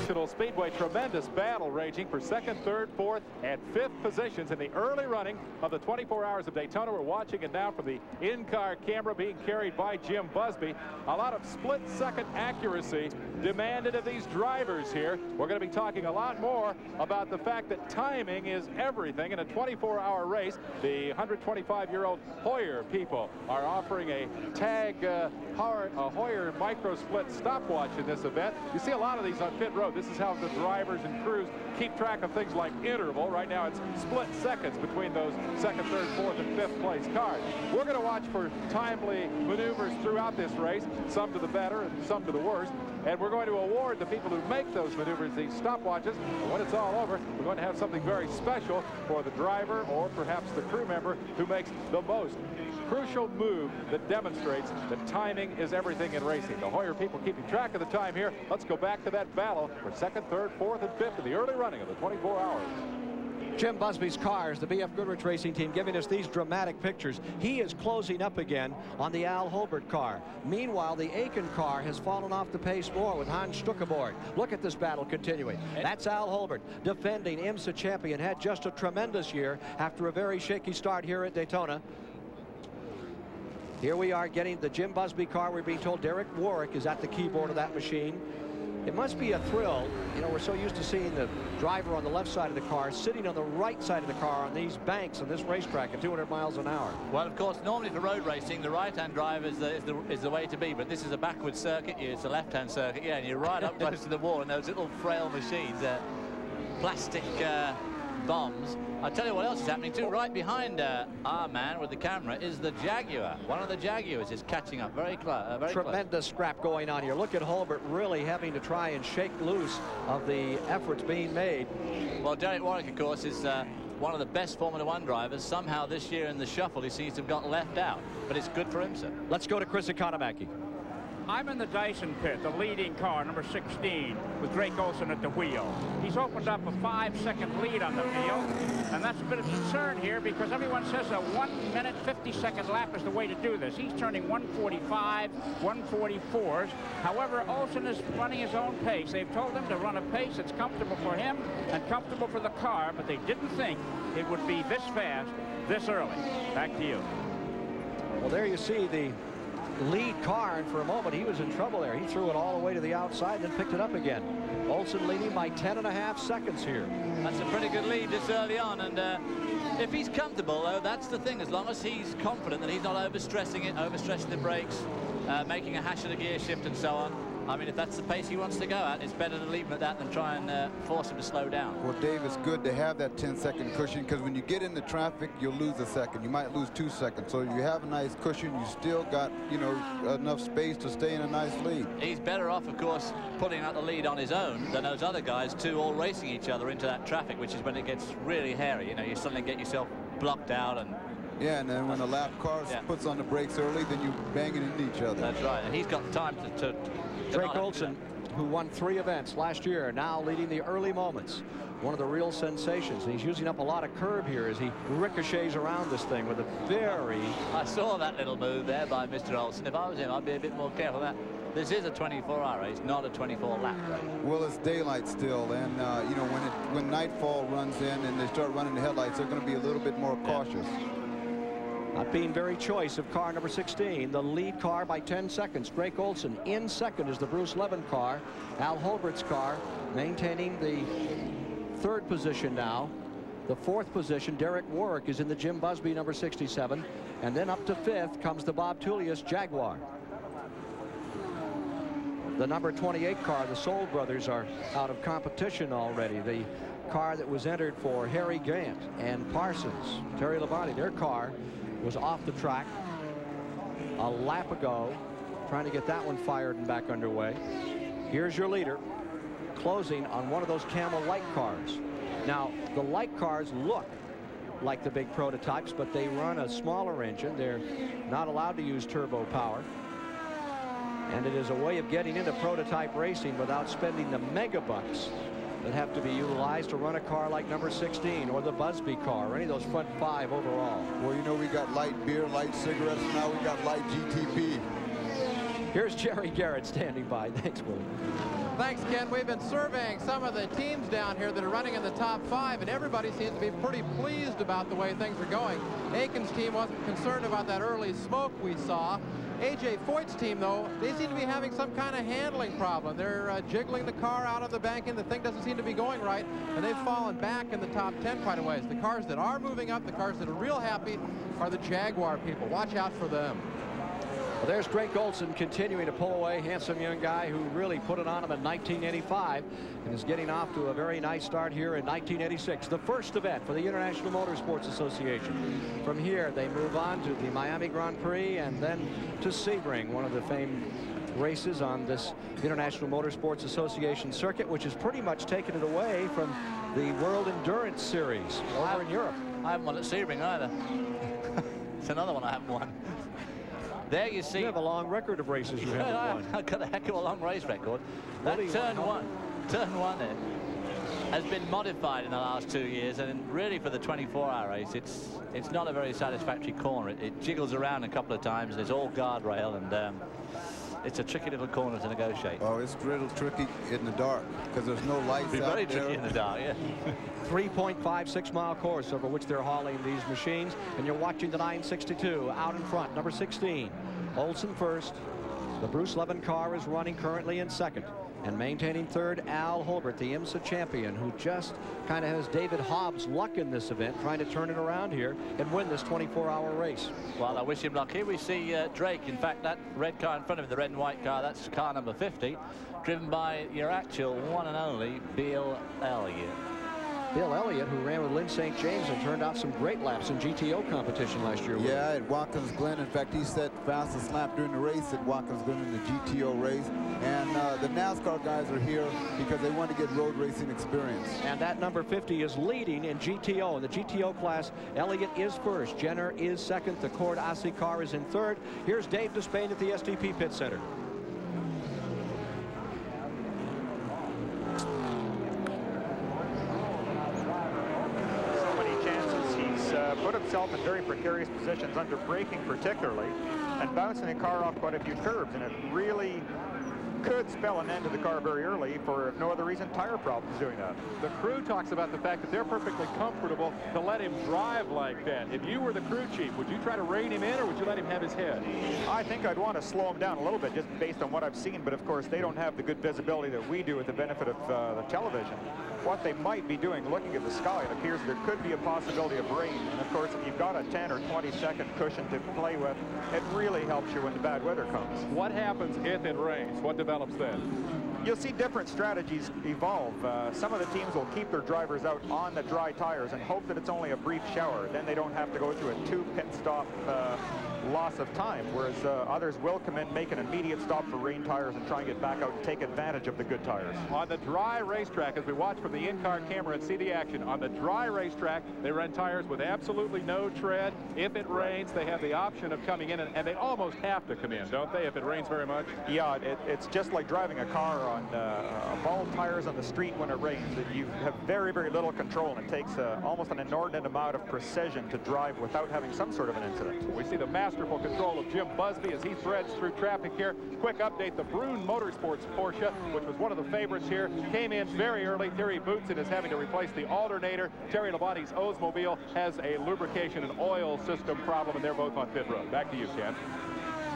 Speedway, tremendous battle raging for second, third, fourth, and fifth positions in the early running of the 24 Hours of Daytona. We're watching it now from the in-car camera being carried by Jim Busby. A lot of split-second accuracy demanded of these drivers here. We're going to be talking a lot more about the fact that timing is everything in a 24-hour race. The 125-year-old Hoyer people are offering a tag Hoyer micro-split stopwatch in this event. You see a lot of these on pit road. This is how the drivers and crews keep track of things like interval. Right now it's split seconds between those second, third, fourth, and fifth place cars. We're going to watch for timely maneuvers throughout this race, some to the better and some to the worst. And we're going to award the people who make those maneuvers these stopwatches. And when it's all over, we're going to have something very special for the driver or perhaps the crew member who makes the most crucial move that demonstrates that timing is everything in racing. The Hoyer people keeping track of the time here. Let's go back to that battle for second, third, fourth, and fifth in the early running of the 24 hours. Jim Busby's cars, the BF Goodrich Racing Team, giving us these dramatic pictures. He is closing up again on the Al Holbert car. Meanwhile, the Aiken car has fallen off the pace more with Hans Stuck aboard. Look at this battle continuing. That's Al Holbert, defending IMSA champion. Had just a tremendous year after a very shaky start here at Daytona. Here we are getting the Jim Busby car. We're being told Derek Warwick is at the keyboard of that machine. It must be a thrill. You know, we're so used to seeing the driver on the left side of the car sitting on the right side of the car on these banks on this racetrack at 200 miles an hour. Well, of course, normally for road racing, the right-hand drive is the way to be, but this is a backward circuit. It's a left-hand circuit, yeah, and you're right up close to the wall, and those little frail machines, plastic bombs. I'll tell you what else is happening too. Right behind our man with the camera is the Jaguar. One of the Jaguars is catching up very close. Tremendous scrap going on here. Look at Holbert really having to try and shake loose of the efforts being made. Well, Derek Warwick, of course, is one of the best Formula One drivers. Somehow this year in the shuffle, he seems to have got left out, but it's good for him, sir. Let's go to Chris Economaki. I'm in the Dyson pit, the leading car, number 16, with Drake Olson at the wheel. He's opened up a 5-second lead on the field, and that's a bit of concern here because everyone says a 1 minute 50-second lap is the way to do this. He's turning 145, 144s. However, Olson is running his own pace. They've told him to run a pace that's comfortable for him and comfortable for the car, but they didn't think it would be this fast, this early. Back to you. Well, there you see the lead car, and for a moment he was in trouble there. He threw it all the way to the outside, then picked it up again. Olson leading by 10.5 seconds here. That's a pretty good lead this early on, and if he's comfortable, though, that's the thing. As long as he's confident that he's not overstressing it, overstressing the brakes, making a hash of the gear shift and so on. I mean, if that's the pace he wants to go at, it's better to leave him at that than try and force him to slow down. Well, Dave, it's good to have that 10-second cushion because when you get into traffic, you'll lose a second. You might lose 2 seconds. So if you have a nice cushion, you still got, you know, enough space to stay in a nice lead. He's better off, of course, putting out the lead on his own than those other guys, too, all racing each other into that traffic, which is when it gets really hairy. You know, you suddenly get yourself blocked out and... Yeah, and then when the lap car puts on the brakes early, then you bang it into each other. That's right, and he's got time to Drake Olson, who won 3 events last year, now leading the early moments. One of the real sensations. And he's using up a lot of curb here as he ricochets around this thing with a very... I saw that little move there by Mr. Olson. If I was him, I'd be a bit more careful of that. This is a 24-hour race, not a 24-lap race. Well, it's daylight still, and you know, when nightfall runs in and they start running the headlights, they're going to be a little bit more cautious. Not being very choice of car number 16, the lead car by 10 seconds. Drake Olson in second is the Bruce Levin car. Al Holbert's car maintaining the 3rd position now. The 4th position, Derek Warwick, is in the Jim Busby number 67. And then up to 5th comes the Bob Tullius Jaguar. The number 28 car, the Soul brothers, are out of competition already. The car that was entered for Harry Gant and Parsons, Terry Labonte, their car was off the track a lap ago, trying to get that one fired and back underway. Here's your leader closing on one of those Camel light cars. Now, the light cars look like the big prototypes, but they run a smaller engine. They're not allowed to use turbo power. And it is a way of getting into prototype racing without spending the mega bucks that have to be utilized to run a car like number 16 or the Busby car or any of those front 5 overall. Well, you know, we got light beer, light cigarettes, now we got light GTP. Here's Jerry Garrett standing by. Thanks, Willie. Thanks, Ken. We've been surveying some of the teams down here that are running in the top 5, and everybody seems to be pretty pleased about the way things are going. Aiken's team wasn't concerned about that early smoke we saw. A.J. Foyt's team, though, they seem to be having some kind of handling problem. They're jiggling the car out of the banking. The thing doesn't seem to be going right, and they've fallen back in the top 10 quite a ways. The cars that are moving up, the cars that are real happy, are the Jaguar people. Watch out for them. Well, there's Drake Olson continuing to pull away. Handsome young guy who really put it on him in 1985 and is getting off to a very nice start here in 1986. The first event for the International Motorsports Association. From here, they move on to the Miami Grand Prix and then to Sebring, one of the famed races on this International Motorsports Association circuit, which has pretty much taken it away from the World Endurance Series over in Europe. I haven't won at Sebring either. It's another one I haven't won. There you see. You have a long record of races you haven't won. I've got a heck of a long race record. That turn one there has been modified in the last 2 years, and really for the 24-hour race, it's not a very satisfactory corner. It jiggles around a couple of times, and it's all guardrail, and it's a tricky little corner to negotiate. Oh, it's a little tricky in the dark because there's no lights It'd be out very there. tricky in the dark, yeah. 3.56 mile course over which they're hauling these machines, and you're watching the 962 out in front, number 16. Olson first. The Bruce Levin car is running currently in second, and maintaining third, Al Holbert, the IMSA champion, who just kind of has David Hobbs' luck in this event, trying to turn it around here and win this 24-hour race. Well, I wish him luck. Here we see Drake. In fact, that red car in front of him, the red and white car, that's car number 50, driven by your actual one and only Bill Elliott. Bill Elliott, who ran with Lynn St. James and turned out some great laps in GTO competition last year. Yeah, at Watkins Glen. In fact, he set fastest lap during the race at Watkins Glen in the GTO race. And the NASCAR guys are here because they want to get road racing experience. And that number 50 is leading in GTO. In the GTO class, Elliott is first. Jenner is second. The Cord Aussie car is in third. Here's Dave Despain at the STP Pit Center. Put himself in very precarious positions under braking particularly, and bouncing the car off quite a few curbs, and it really could spell an end to the car very early for no other reason tire problems doing that. The crew talks about the fact that they're perfectly comfortable to let him drive like that. If you were the crew chief, would you try to rein him in, or would you let him have his head? I think I'd want to slow him down a little bit just based on what I've seen, but of course they don't have the good visibility that we do with the benefit of the television. What they might be doing, looking at the sky, it appears there could be a possibility of rain. And of course, if you've got a 10 or 20-second cushion to play with, it really helps you when the bad weather comes. What happens if it rains? What develops then? You'll see different strategies evolve. Some of the teams will keep their drivers out on the dry tires and hope that it's only a brief shower. Then they don't have to go through a 2-pit stop loss of time, whereas others will come in, make an immediate stop for rain tires and try and get back out and take advantage of the good tires. On the dry racetrack, as we watch from the in-car camera and see the action, on the dry racetrack, they run tires with absolutely no tread. If it rains, they have the option of coming in, and they almost have to come in, don't they, if it rains very much? Yeah, it's just like driving a car on bald tires on the street when it rains. You have very, very little control, and it takes almost an inordinate amount of precision to drive without having some sort of an incident. We see the masterful control of Jim Busby as he threads through traffic here. Quick update, the Brune Motorsports Porsche, which was one of the favorites here, came in very early. Terry Bootson is having to replace the alternator. Terry Labonte's Oldsmobile has a lubrication and oil system problem, and they're both on pit road. Back to you, Ken.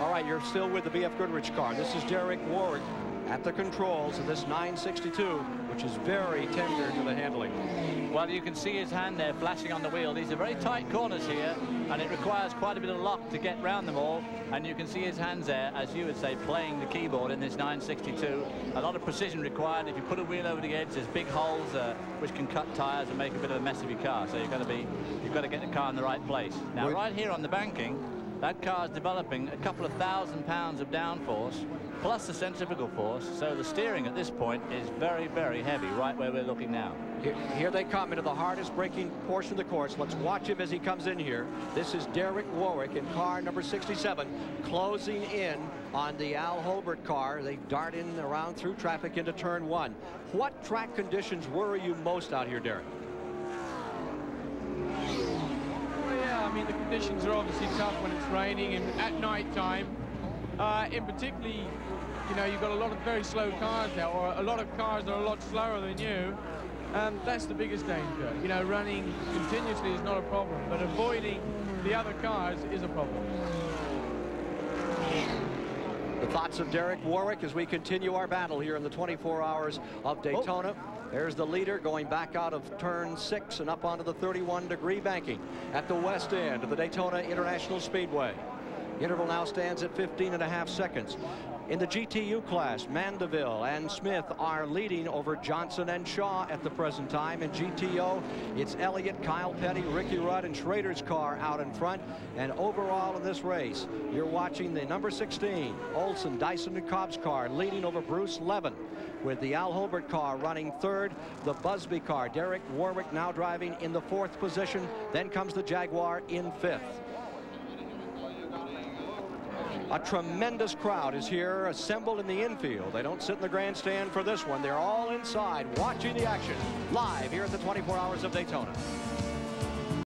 All right, you're still with the BF Goodrich car. This is Derek Warwick at the controls of this 962, which is very tender to the handling. Well, you can see his hand there flashing on the wheel. These are very tight corners here, and it requires quite a bit of luck to get round them all. And you can see his hands there, as you would say, playing the keyboard in this 962. A lot of precision required. If you put a wheel over the edge, there's big holes which can cut tires and make a bit of a mess of your car. So you've got to get the car in the right place. Now, right here on the banking, that car is developing a couple of thousand pounds of downforce, plus the centrifugal force, so the steering at this point is very, very heavy, right where we're looking now. Here they come into the hardest braking portion of the course. Let's watch him as he comes in here. This is Derek Warwick in car number 67, closing in on the Al Holbert car. They dart in around through traffic into turn one. What track conditions worry you most out here, Derek? Well, yeah, I mean, the conditions are obviously tough when it's raining and at night time. In particularly, you know, you've got a lot of very slow cars now, or a lot of cars that are a lot slower than you. That's the biggest danger. You know, running continuously is not a problem, but avoiding the other cars is a problem. The thoughts of Derek Warwick as we continue our battle here in the 24 hours of Daytona. There's the leader going back out of turn 6 and up onto the 31-degree banking at the west end of the Daytona International Speedway. Interval now stands at 15.5 seconds. In the GTU class, Mandeville and Smith are leading over Johnson and Shaw at the present time. In GTO, it's Elliott, Kyle Petty, Ricky Rudd, and Schrader's car out in front. And overall in this race, you're watching the number 16, Olsen, Dyson, and Cobb's car leading over Bruce Levin, with the Al Holbert car running third, the Busby car, Derek Warwick now driving in the 4th position. Then comes the Jaguar in 5th. A tremendous crowd is here assembled in the infield. They don't sit in the grandstand for this one. They're all inside watching the action live here at the 24 Hours of Daytona.